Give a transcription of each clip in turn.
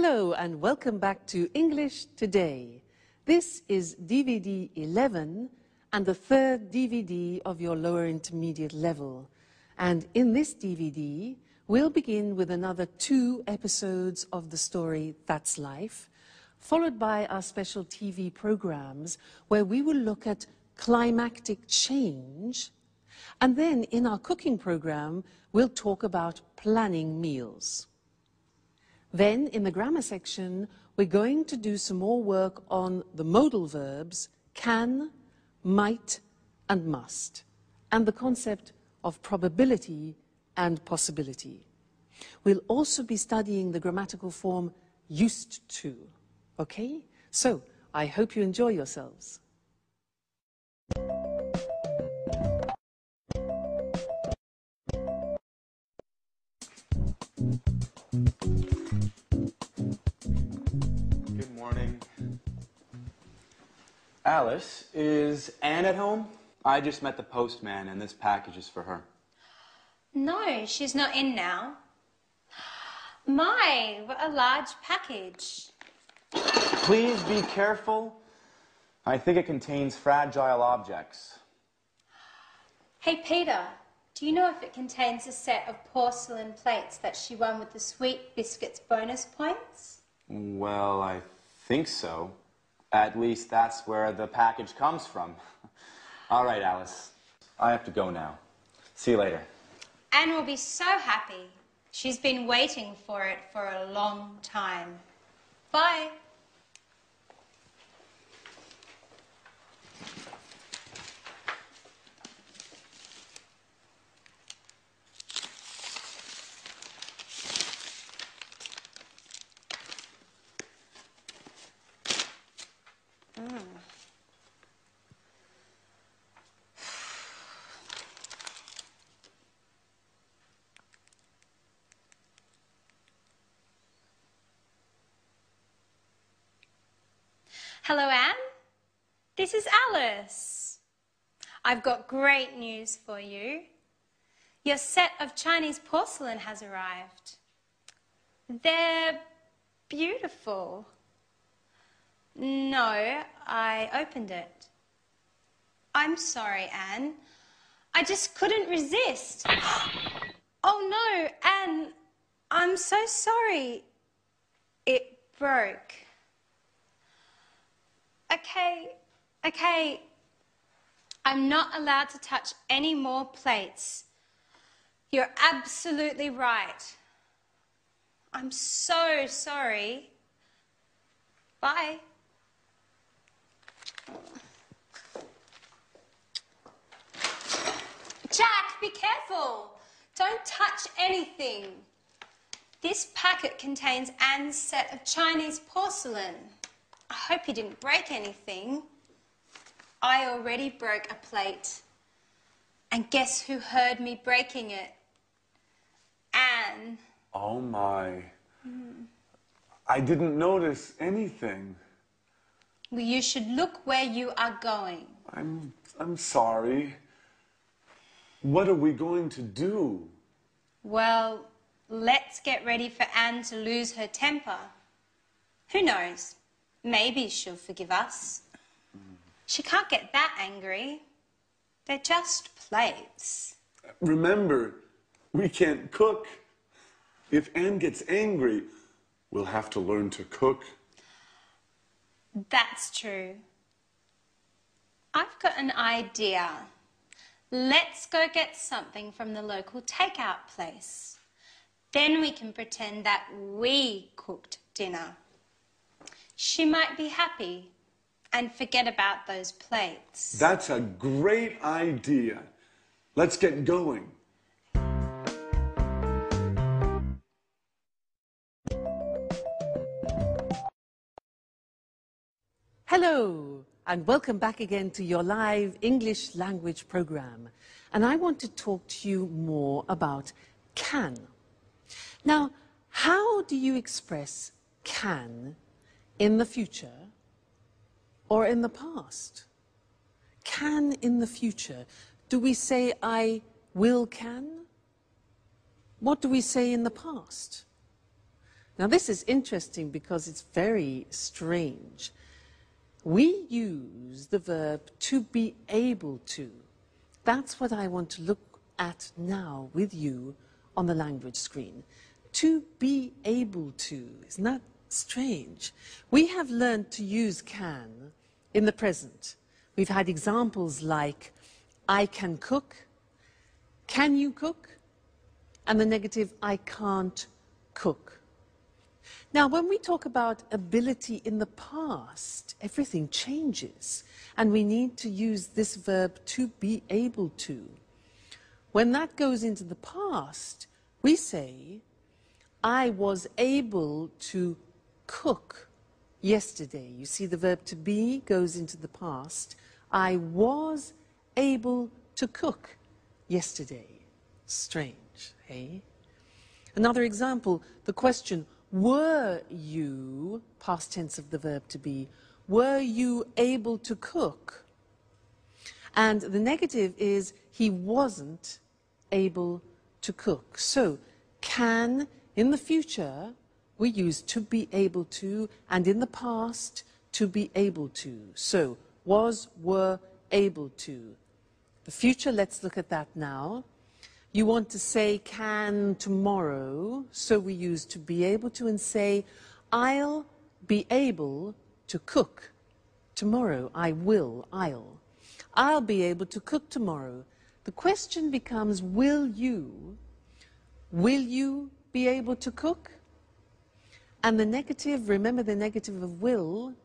Hello and welcome back to English Today. This is DVD 11 and the third DVD of your lower intermediate level. And in this DVD, we'll begin with another 2 episodes of the story That's Life, followed by our special TV programs where we will look at climactic change. And then in our cooking program, we'll talk about planning meals. Then, in the grammar section, we're going to do some more work on the modal verbs can, might, and must, and the concept of probability and possibility. We'll also be studying the grammatical form used to. Okay? So, I hope you enjoy yourselves. Good morning. Alice, is Anne at home? I just met the postman and this package is for her. No, she's not in now. My, what a large package. Please be careful. I think it contains fragile objects. Hey, Peter, do you know if it contains a set of porcelain plates that she won with the Sweet Biscuits bonus points? Well, I think so. At least that's where the package comes from. All right, Alice. I have to go now. See you later. Anne will be so happy. She's been waiting for it for a long time. Bye. Hello, Anne. This is Alice. I've got great news for you. Your set of Chinese porcelain has arrived. They're beautiful. No, I opened it. I'm sorry, Anne. I just couldn't resist. Oh no, Anne, I'm so sorry. It broke. Okay. I'm not allowed to touch any more plates. You're absolutely right. I'm so sorry. Bye. Jack, be careful. Don't touch anything. This packet contains Anne's set of Chinese porcelain. I hope you didn't break anything. I already broke a plate. And guess who heard me breaking it? Anne. Oh my. I didn't notice anything. Well, you should look where you are going. I'm sorry. What are we going to do? Well, let's get ready for Anne to lose her temper. Who knows? Maybe she'll forgive us. She can't get that angry. They're just plates. Remember, we can't cook. If Anne gets angry, we'll have to learn to cook. That's true. I've got an idea. Let's go get something from the local takeout place. Then we can pretend that we cooked dinner. She might be happy and forget about those plates. That's a great idea. Let's get going. Hello, and welcome back again to your live English language program. And I want to talk to you more about can. Now, how do you express can in the future or in the past? Can in the future. Do we say I will can? What do we say in the past? Now, this is interesting because it's very strange. We use the verb to be able to. That's what I want to look at now with you on the language screen. To be able to. Isn't that strange? We have learned to use can in the present. We've had examples like, I can cook, can you cook? And the negative, I can't cook. Now, when we talk about ability in the past, everything changes, and we need to use this verb to be able to. When that goes into the past, we say, I was able to cook yesterday. You see, the verb to be goes into the past. I was able to cook yesterday. Strange, eh? Another example, the question, were you, past tense of the verb to be, were you able to cook? And the negative is, he wasn't able to cook. So, can, in the future, we use to be able to, and in the past, to be able to. So, was, were, able to. The future, let's look at that now. You want to say can tomorrow, so we use to be able to and say, I'll be able to cook tomorrow. I will, I'll be able to cook tomorrow. The question becomes, will you be able to cook? And the negative, remember the negative of will,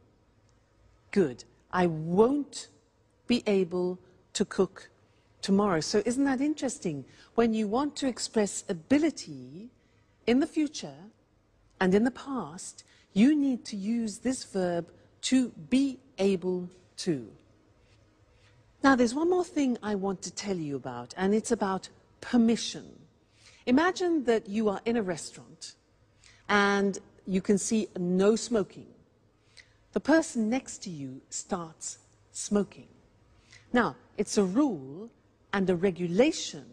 good. I won't be able to cook tomorrow. So isn't that interesting? When you want to express ability in the future and in the past, you need to use this verb to be able to. Now, there's one more thing I want to tell you about, and it's about permission. Imagine that you are in a restaurant and you can see no smoking. The person next to you starts smoking. Now, it's a rule and a regulation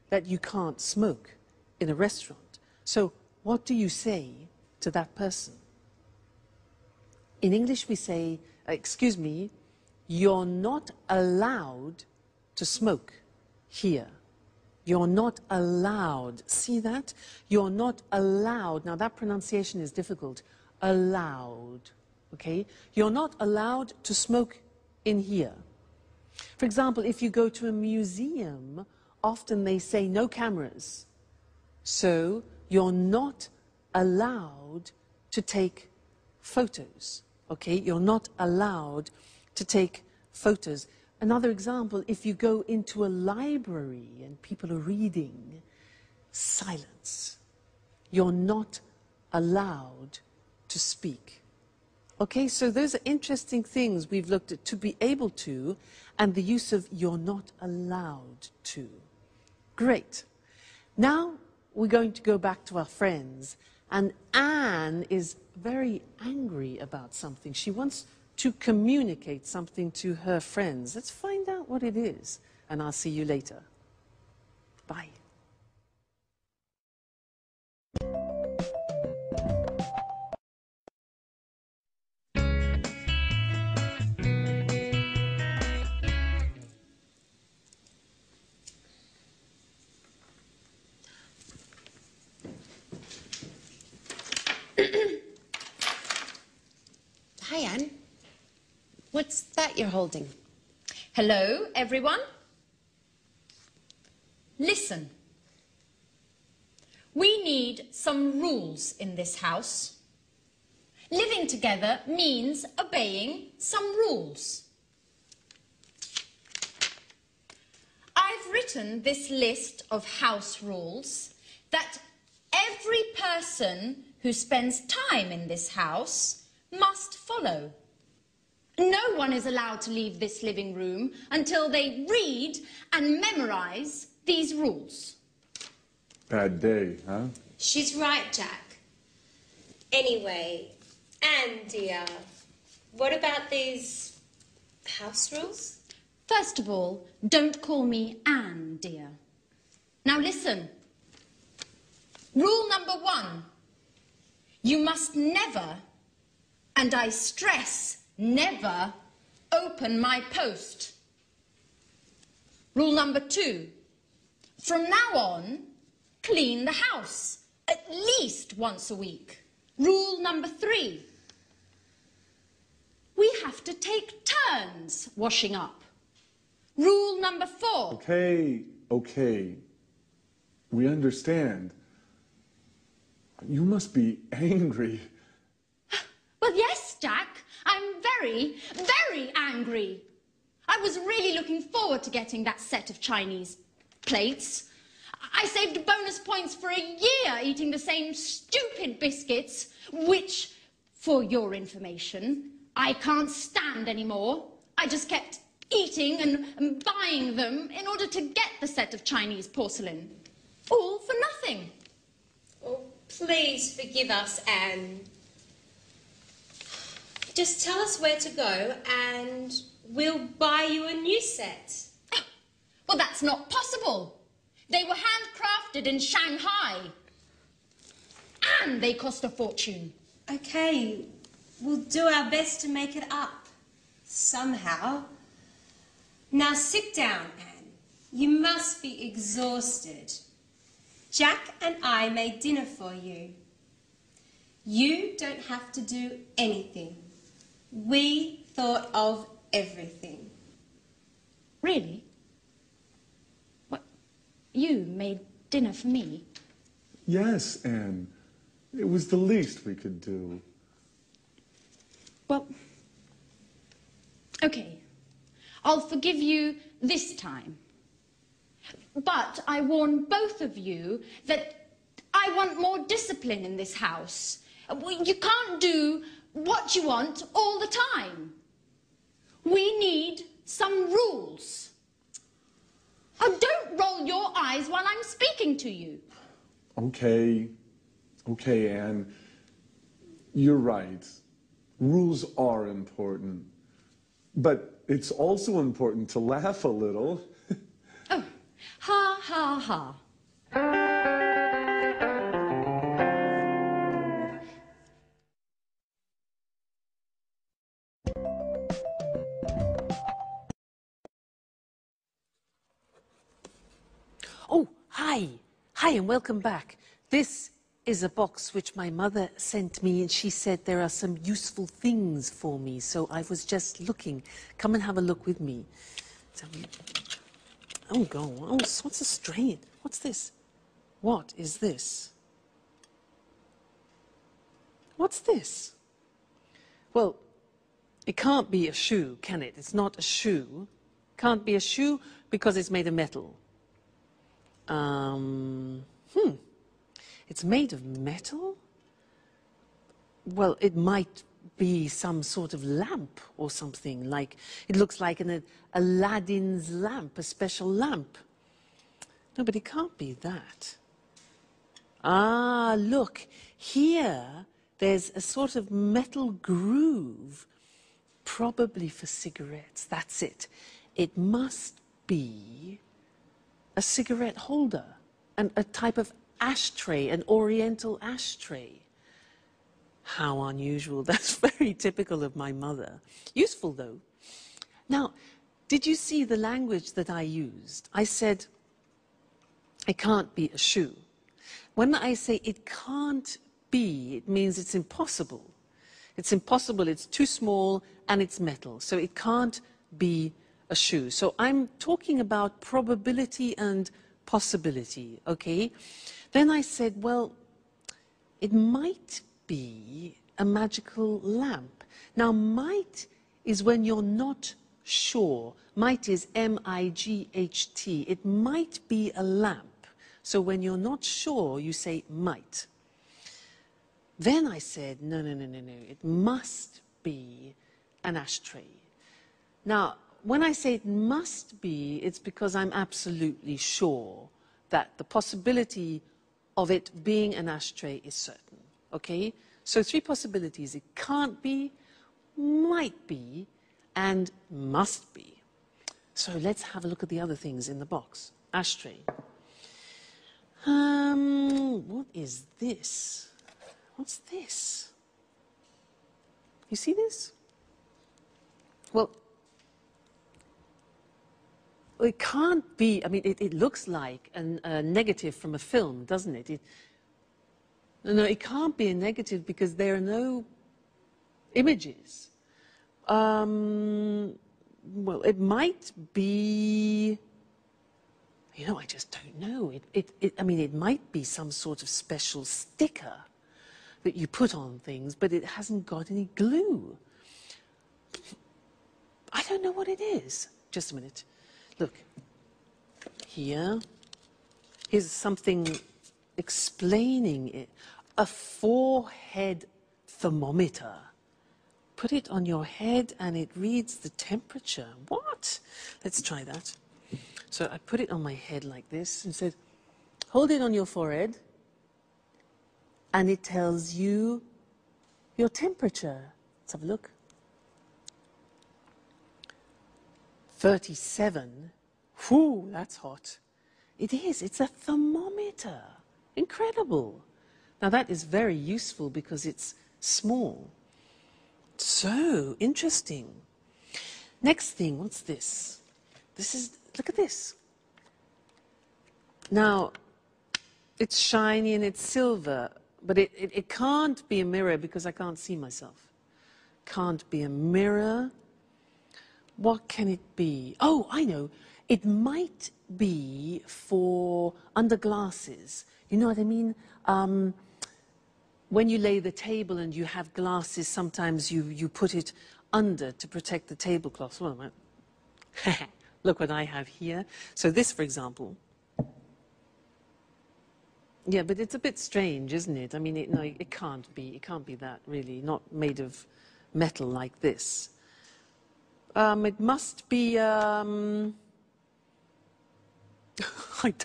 that you can't smoke in a restaurant. So what do you say to that person? In English we say, excuse me, you're not allowed to smoke here. You're not allowed. See that? You're not allowed. Now that pronunciation is difficult. Allowed. Okay? You're not allowed to smoke in here. For example, if you go to a museum, often they say no cameras. So you're not allowed to take photos. Okay? You're not allowed to take photos. Another example, if you go into a library and people are reading, silence. You're not allowed to speak. Okay, so those are interesting things we've looked at, to be able to, and the use of you're not allowed to. Great. Now we're going to go back to our friends, and Anne is very angry about something. She wants to communicate something to her friends. Let's find out what it is, and I'll see you later. Bye. Hi, Anne. What's that you're holding? Hello, everyone. Listen. We need some rules in this house. Living together means obeying some rules. I've written this list of house rules that every person who spends time in this house must follow. No one is allowed to leave this living room until they read and memorize these rules. Bad day, huh? She's right, Jack. Anyway, Anne, dear, what about these house rules? First of all, don't call me Anne, dear. Now listen. Rule number 1. You must never, and I stress never, open my post. Rule number 2. From now on, clean the house at least once a week. Rule number 3. We have to take turns washing up. Rule number 4. Okay. We understand. You must be angry. Well, yes, Jack. I'm very, very angry. I was really looking forward to getting that set of Chinese plates. I saved bonus points for a year eating the same stupid biscuits, which, for your information, I can't stand anymore. I just kept eating and buying them in order to get the set of Chinese porcelain. All for nothing. Oh, please forgive us, Anne. Just tell us where to go and we'll buy you a new set. Well, that's not possible. They were handcrafted in Shanghai. And they cost a fortune. Okay, we'll do our best to make it up. Somehow. Now sit down, Anne. You must be exhausted. Jack and I made dinner for you. You don't have to do anything. We thought of everything. Really? What? You made dinner for me? Yes, Anne. It was the least we could do. Well, okay. I'll forgive you this time. But I warn both of you that I want more discipline in this house. You can't do what you want all the time. We need some rules. Oh, don't roll your eyes while I'm speaking to you. Okay, Anne. You're right. Rules are important. But it's also important to laugh a little. Oh, ha, ha, ha. Oh, hi. Hi and welcome back. This is a box which my mother sent me and she said there are some useful things for me. So I was just looking. Come and have a look with me. Oh, go. Oh, what's a strain? What's this? What is this? What's this? Well, it can't be a shoe, can it? It's not a shoe. Can't be a shoe because it's made of metal. It's made of metal? Well, it might be some sort of lamp or something, like it looks like an Aladdin's lamp, a special lamp. No, but it can't be that. Ah, look, here there's a sort of metal groove, probably for cigarettes. That's it. It must be a cigarette holder and a type of ashtray, an oriental ashtray. How unusual. That's very typical of my mother. Useful, though. Now, did you see the language that I used? I said, it can't be a shoe. When I say it can't be, it means it's impossible. It's impossible, it's too small, and it's metal. So it can't be a shoe. So I'm talking about probability and possibility, okay? Then I said, well, it might be a magical lamp. Now, might is when you're not sure. Might is M-I-G-H-T. It might be a lamp. So when you're not sure, you say might. Then I said, no. It must be an ashtray. Now, when I say it must be, it's because I'm absolutely sure that the possibility of it being an ashtray is certain, okay? So 3 possibilities. It can't be, might be, and must be. So let's have a look at the other things in the box. Ashtray. What is this? What's this? You see this? Well, it can't be, I mean, it looks like a negative from a film, doesn't it? No, it can't be a negative because there are no images. Well, it might be, you know, I just don't know. I mean, it might be some sort of special sticker that you put on things, but it hasn't got any glue. I don't know what it is. Just a minute. Look, here's something explaining it. A forehead thermometer. Put it on your head and it reads the temperature. What? Let's try that. So I put it on my head like this and said, hold it on your forehead and it tells you your temperature. Let's have a look. 37. Whew, that's hot. It is. It's a thermometer. Incredible. Now that is very useful because it's small. So interesting. Next thing, what's this? Look at this. Now, it's shiny and it's silver, but it can't be a mirror because I can't see myself. Can't be a mirror. What can it be? Oh, I know. It might be for under glasses. You know what I mean? When you lay the table and you have glasses, sometimes you put it under to protect the tablecloth. Well, look what I have here. So this, for example. Yeah, but it's a bit strange, isn't it? I mean, no, it can't be. It can't be that, really. Not made of metal like this. It must be, I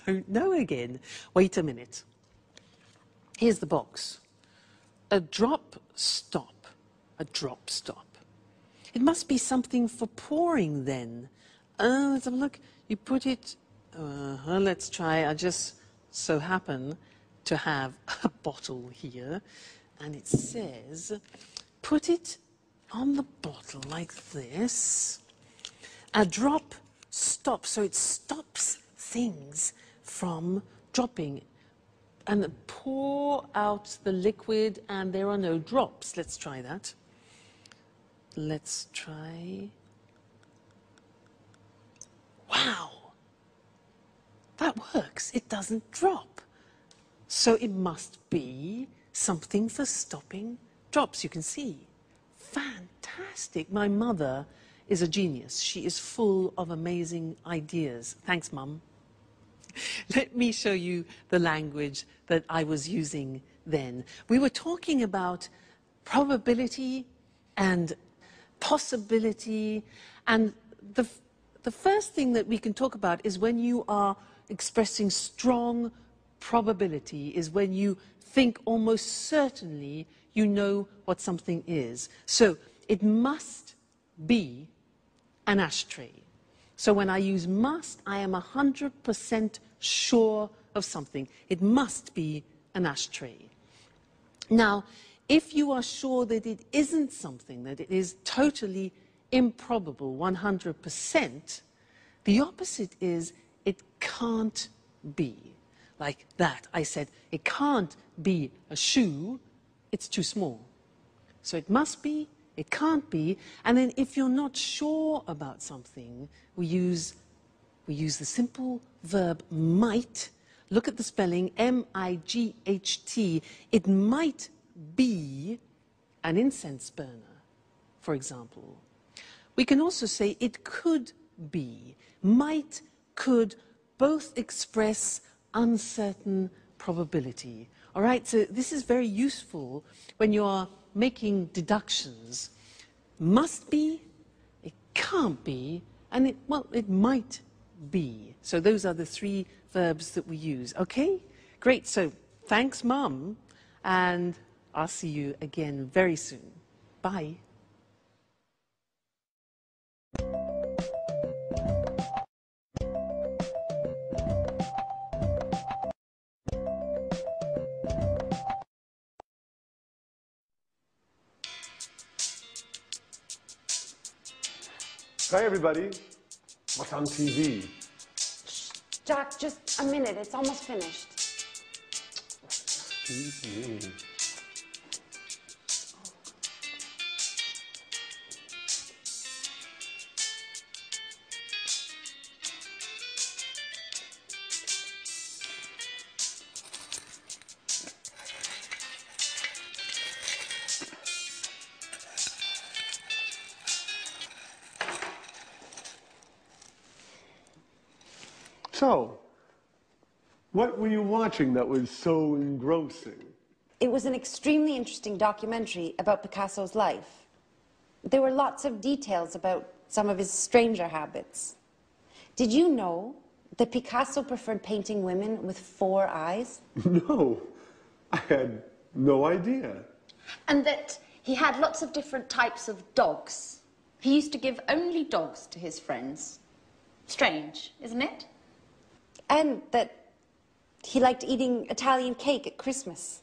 don't know again. Wait a minute. Here's the box. A drop stop. A drop stop. It must be something for pouring then. Let's have a look. You put it, let's try. I just so happen to have a bottle here. And it says, put it on the bottle like this. A drop stop, so it stops things from dropping. And pour out the liquid and there are no drops. Let's try that. Let's try. Wow! That works. It doesn't drop. So it must be something for stopping drops. You can see. Fantastic. My mother is a genius. She is full of amazing ideas. Thanks, Mum. Let me show you the language that I was using then. We were talking about probability and possibility, and the first thing that we can talk about is when you are expressing strong probability, is when you think almost certainly you know what something is. So it must be an ashtray. So when I use must, I am 100% sure of something. It must be an ashtray. Now, if you are sure that it isn't something, that it is totally improbable, 100%, the opposite is it can't be. Like that. I said, it can't be a shoe, it's too small. So it must be, it can't be, and then if you're not sure about something, we use the simple verb might. Look at the spelling, M-I-G-H-T. It might be an incense burner, for example. We can also say it could be. Might, could, both express uncertain probability. All right, so this is very useful when you are making deductions. Must be, it can't be, and it might be. So those are the three verbs that we use. Okay, great. So thanks, Mum, and I'll see you again very soon. Bye. Hi, everybody. What's on TV? Jack, just a minute. It's almost finished. Excuse me. So, what were you watching that was so engrossing? It was an extremely interesting documentary about Picasso's life. There were lots of details about some of his stranger habits. Did you know that Picasso preferred painting women with 4 eyes? No, I had no idea. And that he had lots of different types of dogs. He used to give only dogs to his friends. Strange, isn't it? And that he liked eating Italian cake at Christmas.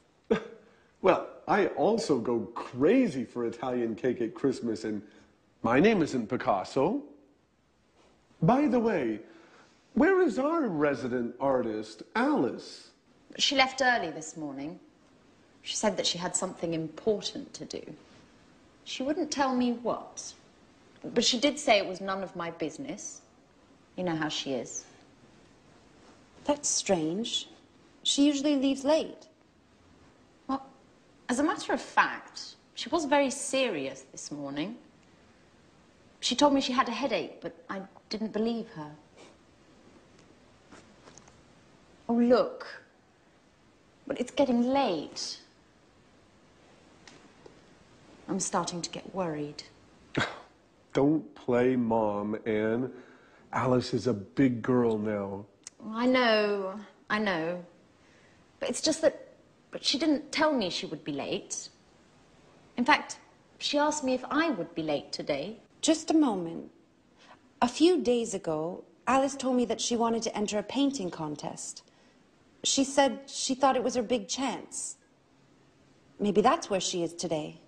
Well, I also go crazy for Italian cake at Christmas, and my name isn't Picasso. By the way, where is our resident artist, Alice? She left early this morning. She said that she had something important to do. She wouldn't tell me what, but she did say it was none of my business. You know how she is. That's strange. She usually leaves late. Well, as a matter of fact, she was very serious this morning. She told me she had a headache, but I didn't believe her. Oh, look. But it's getting late. I'm starting to get worried. Don't play Mom, Anne. Alice is a big girl now. I know. But it's just that she didn't tell me she would be late. In fact, she asked me if I would be late today. Just a moment. A few days ago, Alice told me that she wanted to enter a painting contest. She said she thought it was her big chance. Maybe that's where she is today.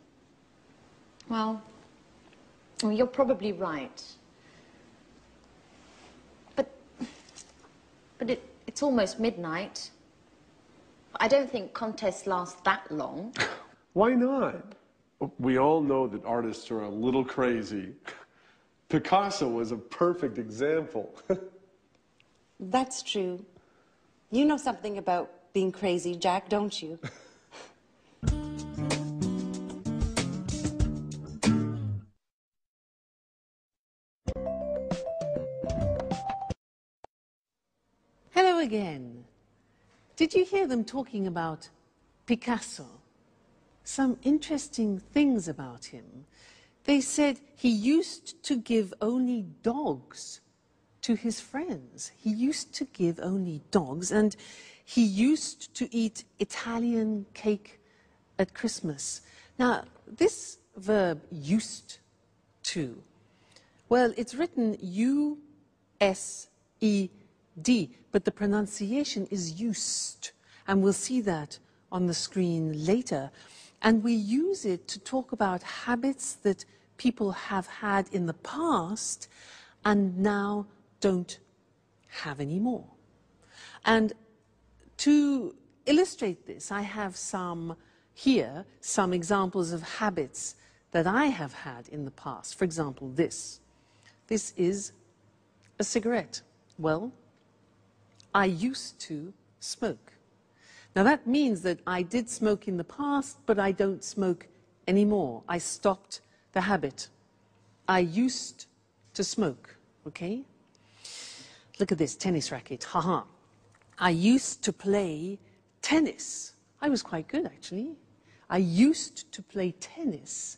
Well, you're probably right. But it's almost midnight. I don't think contests last that long. Why not? We all know that artists are a little crazy. Picasso was a perfect example. That's true. You know something about being crazy, Jack, don't you? Hello again. Did you hear them talking about Picasso? Some interesting things about him. They said he used to give only dogs to his friends. He used to give only dogs, and he used to eat Italian cake at Christmas. Now, this verb, used to, well, it's written U-S-E-D, but the pronunciation is used, and we'll see that on the screen later. And we use it to talk about habits that people have had in the past and now don't have anymore. And to illustrate this, I have some examples of habits that I have had in the past. For example, this. This is a cigarette. Well, I used to smoke. Now that means that I did smoke in the past, but I don't smoke anymore. I stopped the habit. I used to smoke, okay? Look at this tennis racket, haha. I used to play tennis. I was quite good, actually. I used to play tennis,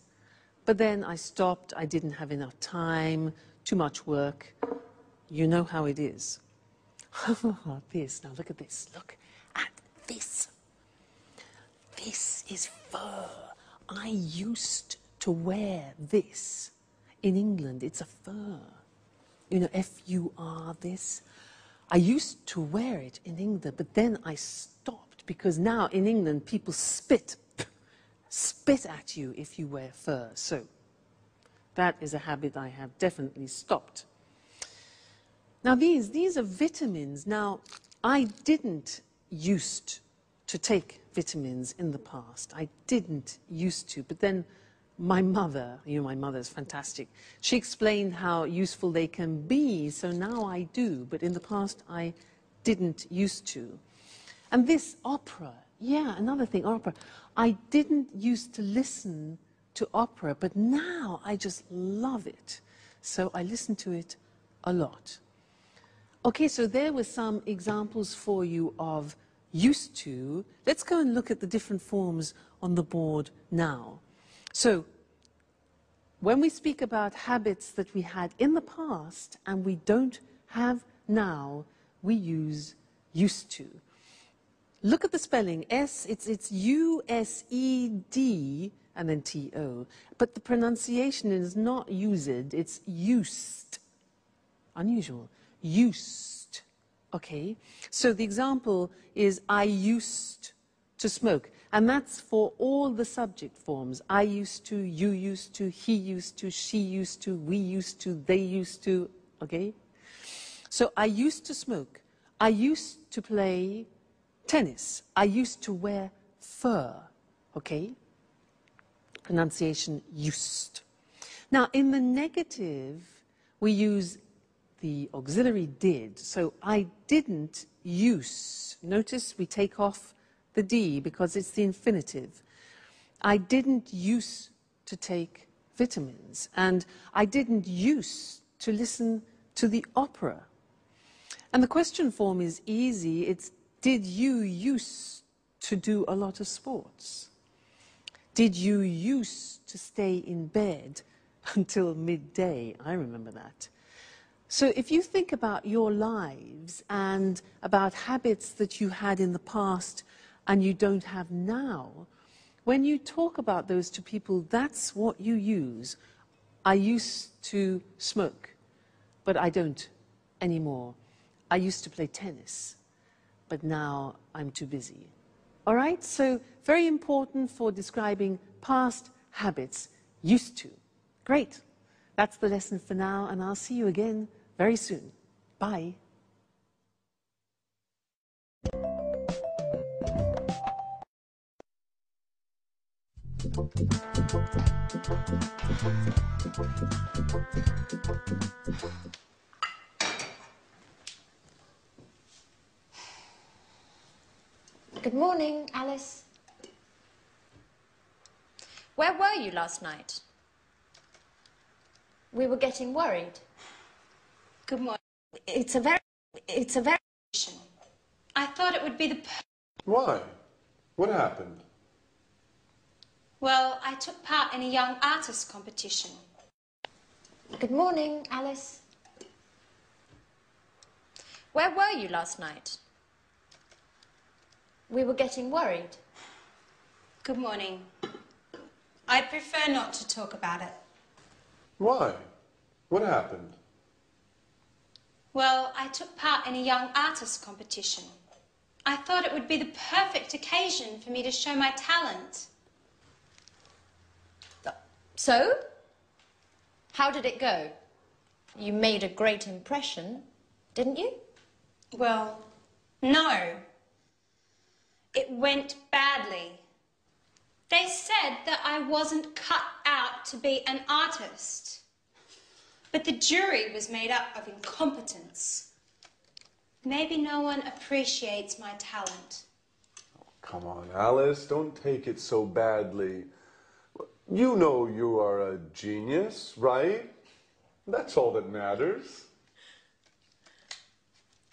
but then I stopped. I didn't have enough time, too much work. You know how it is. This, now look at this. Look at this. This is fur. I used to wear this. In England, it's a fur. You know, F-U-R, this. I used to wear it in England, but then I stopped because now in England people spit at you if you wear fur. So That is a habit I have definitely stopped. Now these are vitamins. Now, I didn't used to take vitamins in the past. I didn't used to, but then my mother, my mother's fantastic. She explained how useful they can be, so now I do, but in the past I didn't used to. And this opera, yeah, another thing, opera. I didn't used to listen to opera, but now I just love it. So I listen to it a lot. Okay, so there were some examples for you of used to. Let's go and look at the different forms on the board now. So, when we speak about habits that we had in the past and we don't have now, we use used to. Look at the spelling. It's U-S-E-D and then T-O. But the pronunciation is not used, it's used. Unusual. Used. Okay? So the example is I used to smoke. And that's for all the subject forms. I used to, you used to, he used to, she used to, we used to, they used to. Okay? So I used to smoke. I used to play tennis. I used to wear fur. Okay? Pronunciation used. Now, in the negative, we use the auxiliary did. So I didn't use. Notice we take off the D because it's the infinitive. I didn't use to take vitamins, and I didn't use to listen to the opera. And the question form is easy. It's did you use to do a lot of sports? Did you used to stay in bed until midday? I remember that. So if you think about your lives and about habits that you had in the past and you don't have now, when you talk about those to people, that's what you use. I used to smoke, but I don't anymore. I used to play tennis, but now I'm too busy. All right, so very important for describing past habits, used to. Great. That's the lesson for now, and I'll see you again very soon. Bye. Good morning, Alice. Where were you last night? We were getting worried. Good morning. It's a very... I thought it would be the... Why? What happened? Well, I took part in a young artist competition. Good morning, Alice. Where were you last night? We were getting worried. Good morning. I'd prefer not to talk about it. Why? What happened? Well, I took part in a young artist competition. I thought it would be the perfect occasion for me to show my talent. So? How did it go? You made a great impression, didn't you? Well, no. It went badly. They said that I wasn't cut out to be an artist. But the jury was made up of incompetents. Maybe no one appreciates my talent. Oh, come on, Alice, don't take it so badly. You know you are a genius, right? That's all that matters.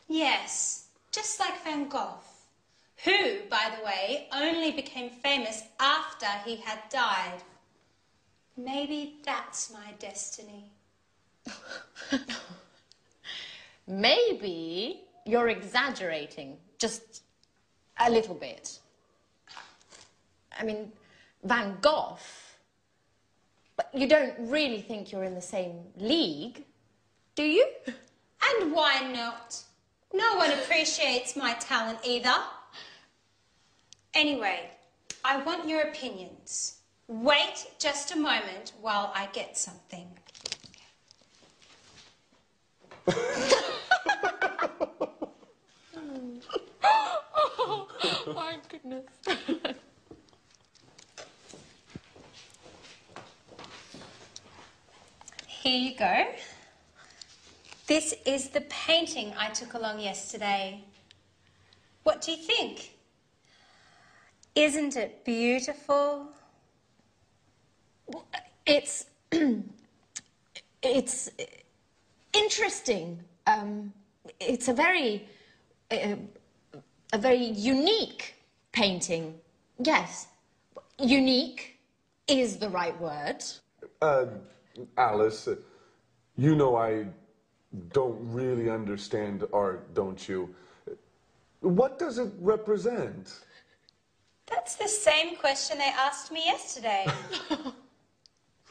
Yes, just like Van Gogh, who, by the way, only became famous after he had died. Maybe that's my destiny. Maybe you're exaggerating, just a little bit. I mean, Van Gogh, but you don't really think you're in the same league, do you? And why not? No one appreciates my talent either. Anyway, I want your opinions. Wait just a moment while I get something. Oh, my goodness. Here you go. This is the painting I took along yesterday. What do you think? Isn't it beautiful? It's... it's interesting. It's a very unique painting. Yes, unique is the right word. Alice, you know I don't really understand art, don't you? What does it represent? That's the same question they asked me yesterday.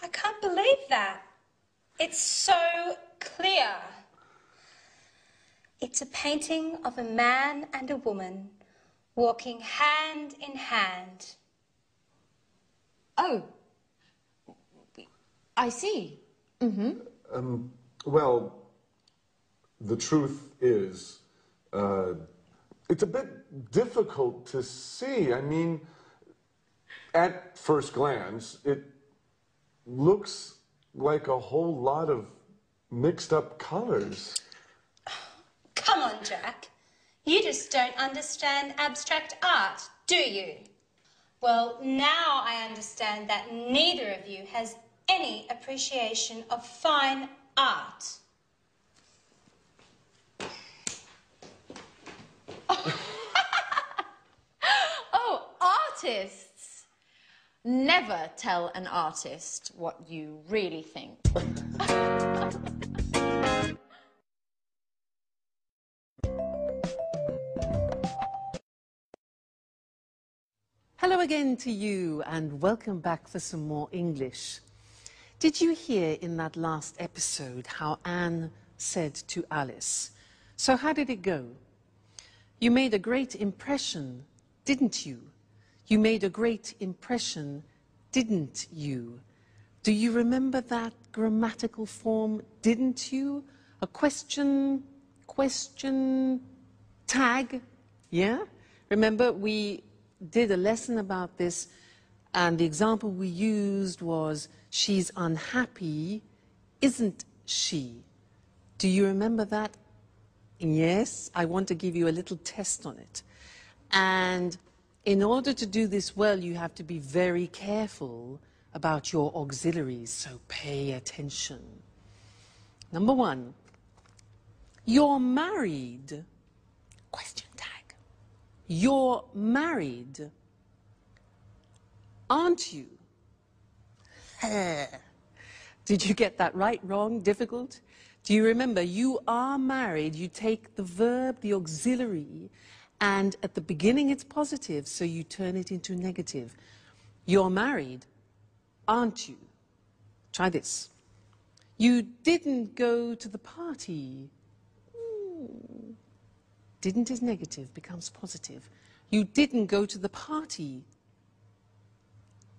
I can't believe that. It's so clear. It's a painting of a man and a woman walking hand in hand. Oh, I see. Mm-hmm. Well, the truth is, it's a bit difficult to see. I mean, at first glance, it looks like a whole lot of mixed up colors. Come on, Jack. You just don't understand abstract art, do you? Well, now I understand that neither of you has any appreciation of fine art. Oh, artists! Never tell an artist what you really think. Hello again to you and welcome back for some more English. Did you hear in that last episode how Anne said to Alice, "So how did it go? You made a great impression, didn't you? You made a great impression, didn't you?" Do you remember that grammatical form, didn't you? A question tag, yeah? Remember, we did a lesson about this, and the example we used was, she's unhappy, isn't she? Do you remember that? Yes, I want to give you a little test on it. And in order to do this well, you have to be very careful about your auxiliaries, so pay attention. Number one, you're married, question tag. You're married, aren't you? Did you get that right, wrong, difficult? Do you remember, you are married, you take the verb, the auxiliary, and at the beginning it's positive, so you turn it into negative. You're married, aren't you? Try this. You didn't go to the party. Didn't is negative, becomes positive. You didn't go to the party.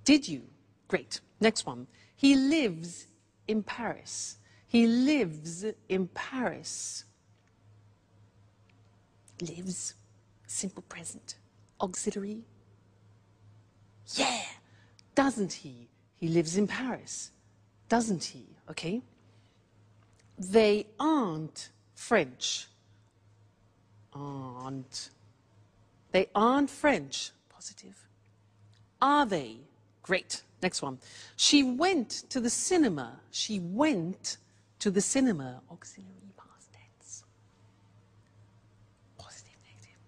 Did you? Great. Next one. He lives in Paris. He lives in Paris. Lives, simple present. Auxiliary. Yeah. Doesn't he? He lives in Paris. Doesn't he? Okay. They aren't French. Aren't. They aren't French. Positive. Are they? Great. Next one. She went to the cinema. She went to the cinema. Auxiliary past tense. Positive, negative.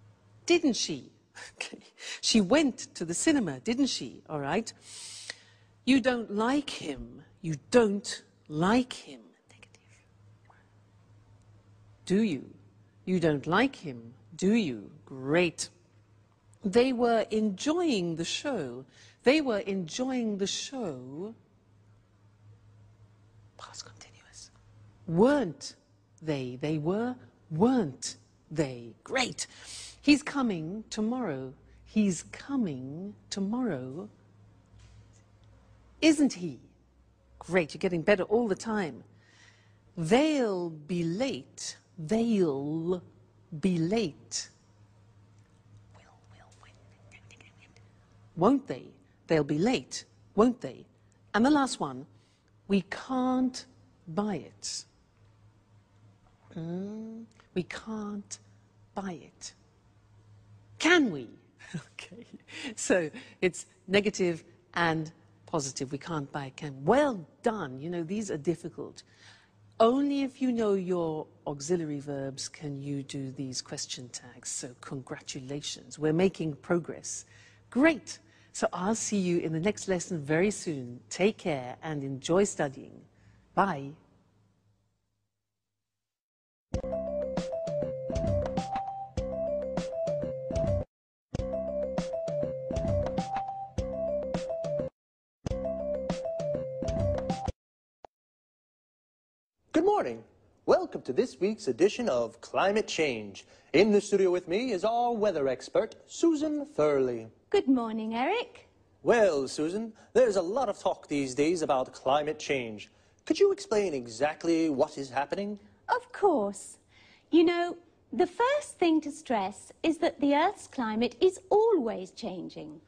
Didn't she? Okay. She went to the cinema, didn't she? All right. You don't like him. You don't like him. Negative. Do you? You don't like him, do you? Great. They were enjoying the show. They were enjoying the show. Past continuous. Weren't they? They were, weren't they? Great. He's coming tomorrow. He's coming tomorrow. isn't he? Great, you're getting better all the time. They'll be late. They'll be late. Won't they? They'll be late, won't they? And the last one, we can't buy it. We can't buy it. Can we? Okay, so it's negative and positive. We can't buy it. Can. Well done. You know, these are difficult. Only if you know your auxiliary verbs can you do these question tags. So congratulations. We're making progress. Great. So I'll see you in the next lesson very soon. Take care and enjoy studying. Bye. Good morning. Welcome to this week's edition of Climate Change. In the studio with me is our weather expert, Susan Thurley. Good morning, Eric. Well, Susan, there's a lot of talk these days about climate change. Could you explain exactly what is happening? Of course. You know, the first thing to stress is that the Earth's climate is always changing.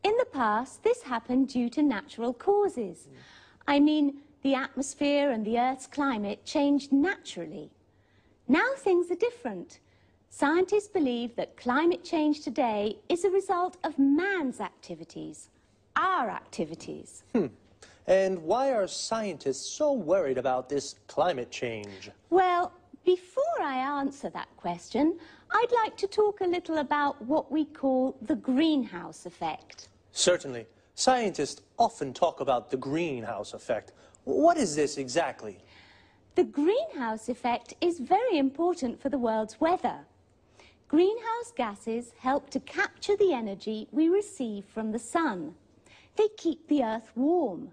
In the past, this happened due to natural causes. I mean, the atmosphere and the Earth's climate changed naturally. Now things are different. Scientists believe that climate change today is a result of man's activities, our activities. And why are scientists so worried about this climate change? Well, before I answer that question, I'd like to talk a little about what we call the greenhouse effect. Certainly. Scientists often talk about the greenhouse effect. What is this exactly? The greenhouse effect is very important for the world's weather. Greenhouse gases help to capture the energy we receive from the sun. They keep the Earth warm.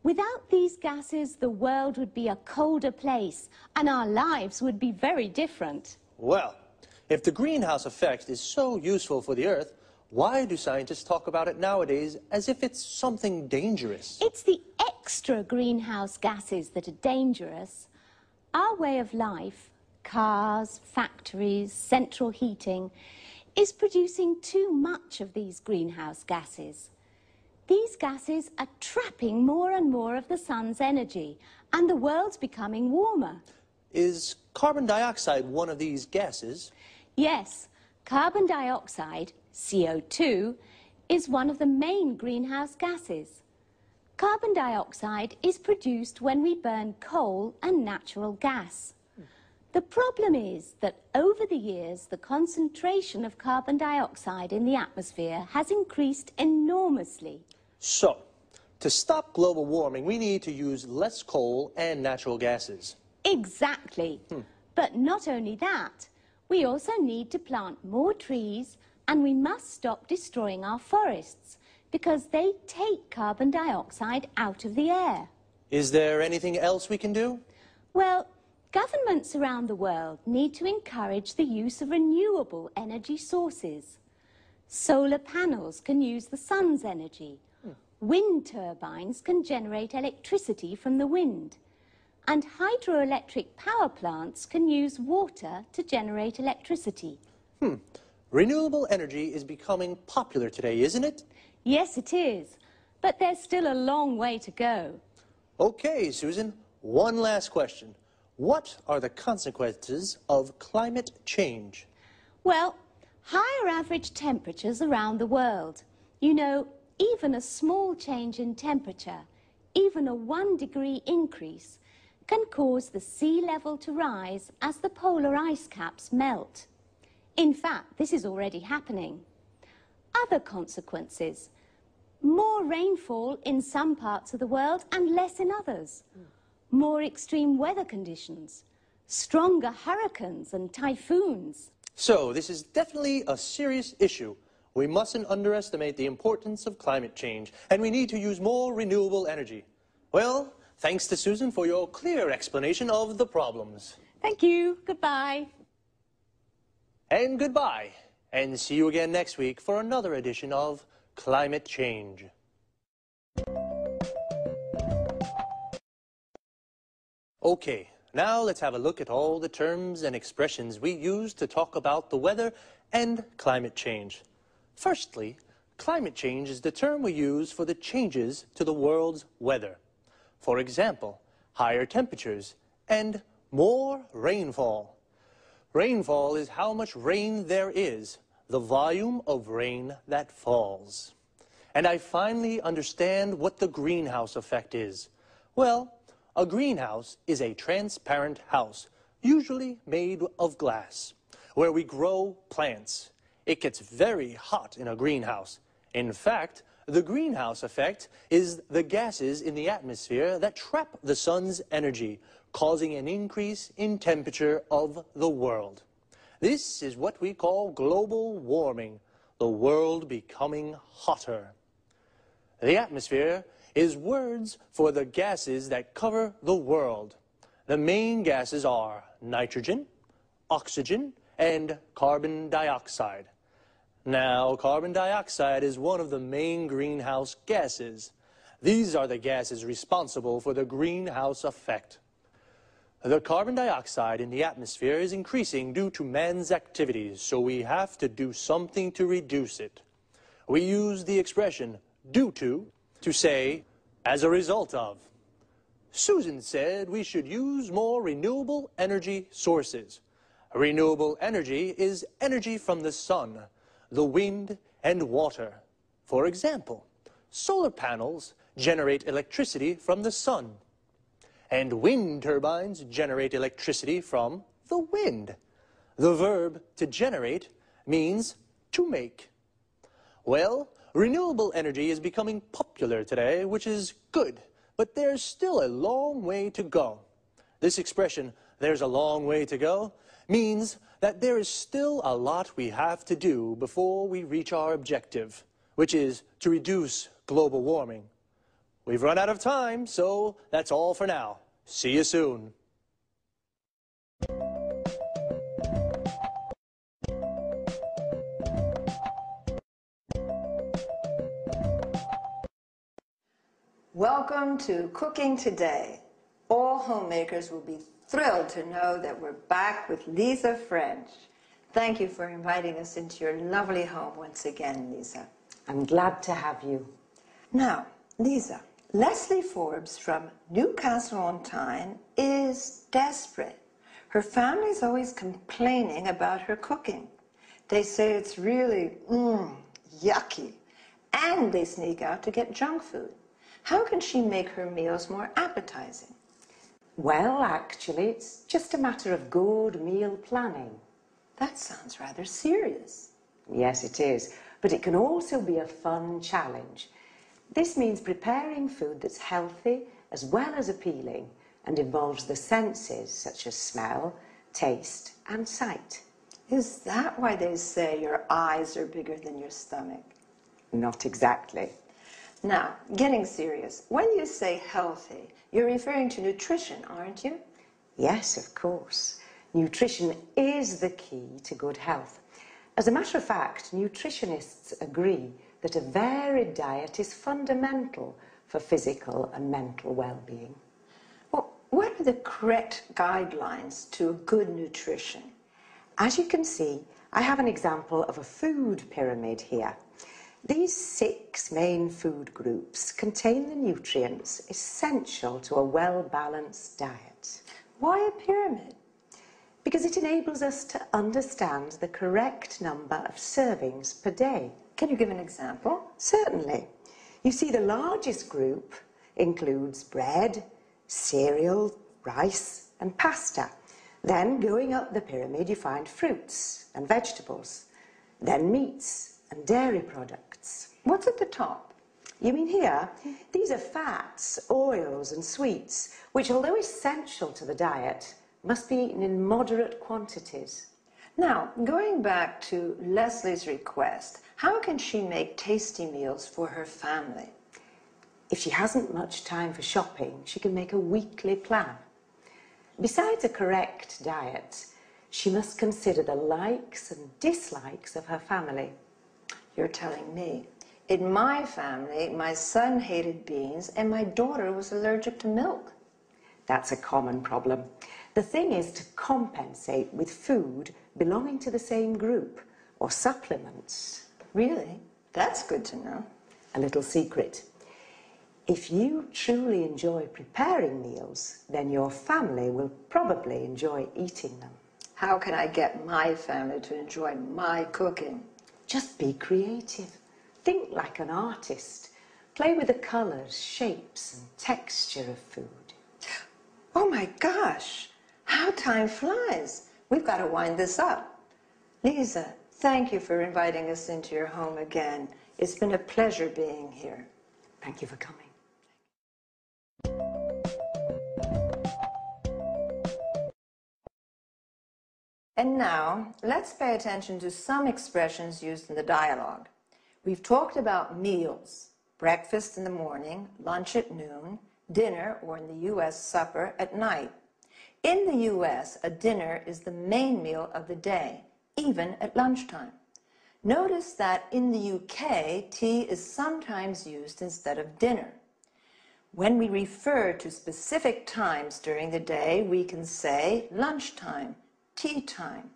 Without these gases, the world would be a colder place, and our lives would be very different. Well, if the greenhouse effect is so useful for the Earth, why do scientists talk about it nowadays as if it's something dangerous? It's the extra greenhouse gases that are dangerous. Our way of life, cars, factories, central heating, is producing too much of these greenhouse gases. These gases are trapping more and more of the sun's energy, and the world's becoming warmer. Is carbon dioxide one of these gases? Yes, carbon dioxide, CO2, is one of the main greenhouse gases. Carbon dioxide is produced when we burn coal and natural gas. The problem is that over the years, the concentration of carbon dioxide in the atmosphere has increased enormously. So, to stop global warming, we need to use less coal and natural gases. Exactly. But not only that, we also need to plant more trees, and we must stop destroying our forests because they take carbon dioxide out of the air. Is there anything else we can do? Well, governments around the world need to encourage the use of renewable energy sources. Solar panels can use the sun's energy. Wind turbines can generate electricity from the wind. And hydroelectric power plants can use water to generate electricity. Renewable energy is becoming popular today, isn't it? Yes, it is. But there's still a long way to go. Okay, Susan, one last question. What are the consequences of climate change? Well, higher average temperatures around the world. You know, even a small change in temperature, even a 1-degree increase, can cause the sea level to rise as the polar ice caps melt. In fact, this is already happening. Other consequences: more rainfall in some parts of the world and less in others. More extreme weather conditions, stronger hurricanes and typhoons. So, this is definitely a serious issue. We mustn't underestimate the importance of climate change, and we need to use more renewable energy. Well, thanks to Susan for your clear explanation of the problems. Thank you. Goodbye. And goodbye. And see you again next week for another edition of Climate Change. Okay, now let's have a look at all the terms and expressions we use to talk about the weather and climate change. Firstly, climate change is the term we use for the changes to the world's weather. For example, higher temperatures and more rainfall. Rainfall is how much rain there is, the volume of rain that falls. And I finally understand what the greenhouse effect is. Well, a greenhouse is a transparent house, usually made of glass, where we grow plants. It gets very hot in a greenhouse. In fact, the greenhouse effect is the gases in the atmosphere that trap the sun's energy, causing an increase in temperature of the world. This is what we call global warming, the world becoming hotter. The atmosphere is words for the gases that cover the world. The main gases are nitrogen, oxygen, and carbon dioxide. Now, carbon dioxide is one of the main greenhouse gases. These are the gases responsible for the greenhouse effect. The carbon dioxide in the atmosphere is increasing due to man's activities, so we have to do something to reduce it. We use the expression due to say as a result of. Susan said we should use more renewable energy sources. Renewable energy is energy from the sun, the wind, and water. For example, solar panels generate electricity from the sun, and wind turbines generate electricity from the wind. The verb to generate means to make. Well, renewable energy is becoming popular today, which is good, but there's still a long way to go. This expression, "there's a long way to go," means that there is still a lot we have to do before we reach our objective, which is to reduce global warming. We've run out of time, so that's all for now. See you soon. Welcome to Cooking Today. All homemakers will be thrilled to know that we're back with Lisa French. Thank you for inviting us into your lovely home once again, Lisa. I'm glad to have you. Now, Lisa, Leslie Forbes from Newcastle-on-Tyne is desperate. Her family's always complaining about her cooking. They say it's really, yucky. And they sneak out to get junk food. How can she make her meals more appetizing? Well, actually, it's just a matter of good meal planning. That sounds rather serious. Yes, it is, but it can also be a fun challenge. This means preparing food that's healthy as well as appealing and involves the senses such as smell, taste, and sight. Is that why they say your eyes are bigger than your stomach? Not exactly. Now, getting serious, when you say healthy, you're referring to nutrition, aren't you? Yes, of course. Nutrition is the key to good health. As a matter of fact, nutritionists agree that a varied diet is fundamental for physical and mental well-being. Well, what are the correct guidelines to good nutrition? As you can see, I have an example of a food pyramid here. These 6 main food groups contain the nutrients essential to a well-balanced diet. Why a pyramid? Because it enables us to understand the correct number of servings per day. Can you give an example? Certainly. You see, the largest group includes bread, cereal, rice, and pasta. Then, going up the pyramid, you find fruits and vegetables, then meats and dairy products. What's at the top? You mean here? These are fats, oils, and sweets, which, although essential to the diet, must be eaten in moderate quantities. Now, going back to Leslie's request, how can she make tasty meals for her family? If she hasn't much time for shopping, she can make a weekly plan. Besides a correct diet, she must consider the likes and dislikes of her family. You're telling me. In my family, my son hated beans and my daughter was allergic to milk. That's a common problem. The thing is to compensate with food belonging to the same group or supplements. Really? That's good to know. A little secret. If you truly enjoy preparing meals, then your family will probably enjoy eating them. How can I get my family to enjoy my cooking? Just be creative. Think like an artist. Play with the colours, shapes and texture of food. Oh my gosh, how time flies. We've got to wind this up. Lisa, thank you for inviting us into your home again. It's been a pleasure being here. Thank you for coming. And now, let's pay attention to some expressions used in the dialogue. We've talked about meals, breakfast in the morning, lunch at noon, dinner, or in the U.S., supper at night. In the U.S., a dinner is the main meal of the day, even at lunchtime. Notice that in the UK, tea is sometimes used instead of dinner. When we refer to specific times during the day, we can say lunchtime, tea time.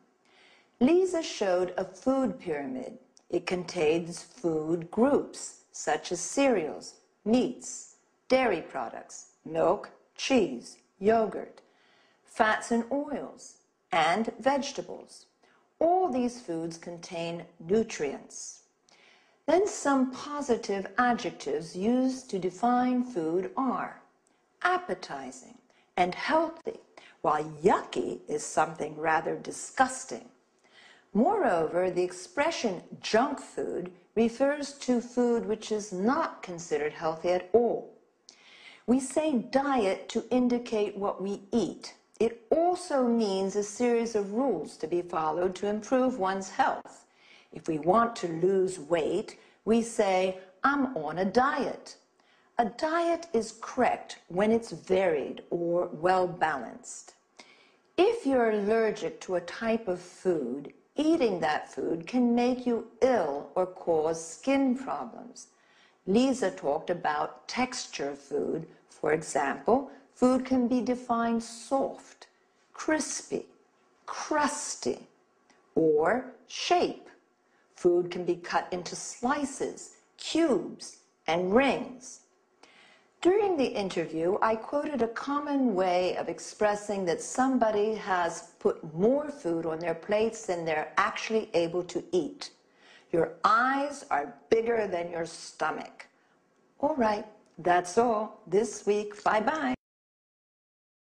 Lisa showed a food pyramid. It contains food groups, such as cereals, meats, dairy products, milk, cheese, yogurt, fats and oils, and vegetables. All these foods contain nutrients. Then some positive adjectives used to define food are appetizing and healthy, while yucky is something rather disgusting. Moreover, the expression junk food refers to food which is not considered healthy at all. We say diet to indicate what we eat. It also means a series of rules to be followed to improve one's health. If we want to lose weight, we say, I'm on a diet. A diet is correct when it's varied or well-balanced. If you're allergic to a type of food, eating that food can make you ill or cause skin problems. Lisa talked about texture of food. For example, food can be defined soft, crispy, crusty, or shape. Food can be cut into slices, cubes, and rings. During the interview, I quoted a common way of expressing that somebody has put more food on their plates than they're actually able to eat. Your eyes are bigger than your stomach. All right, that's all this week. Bye-bye.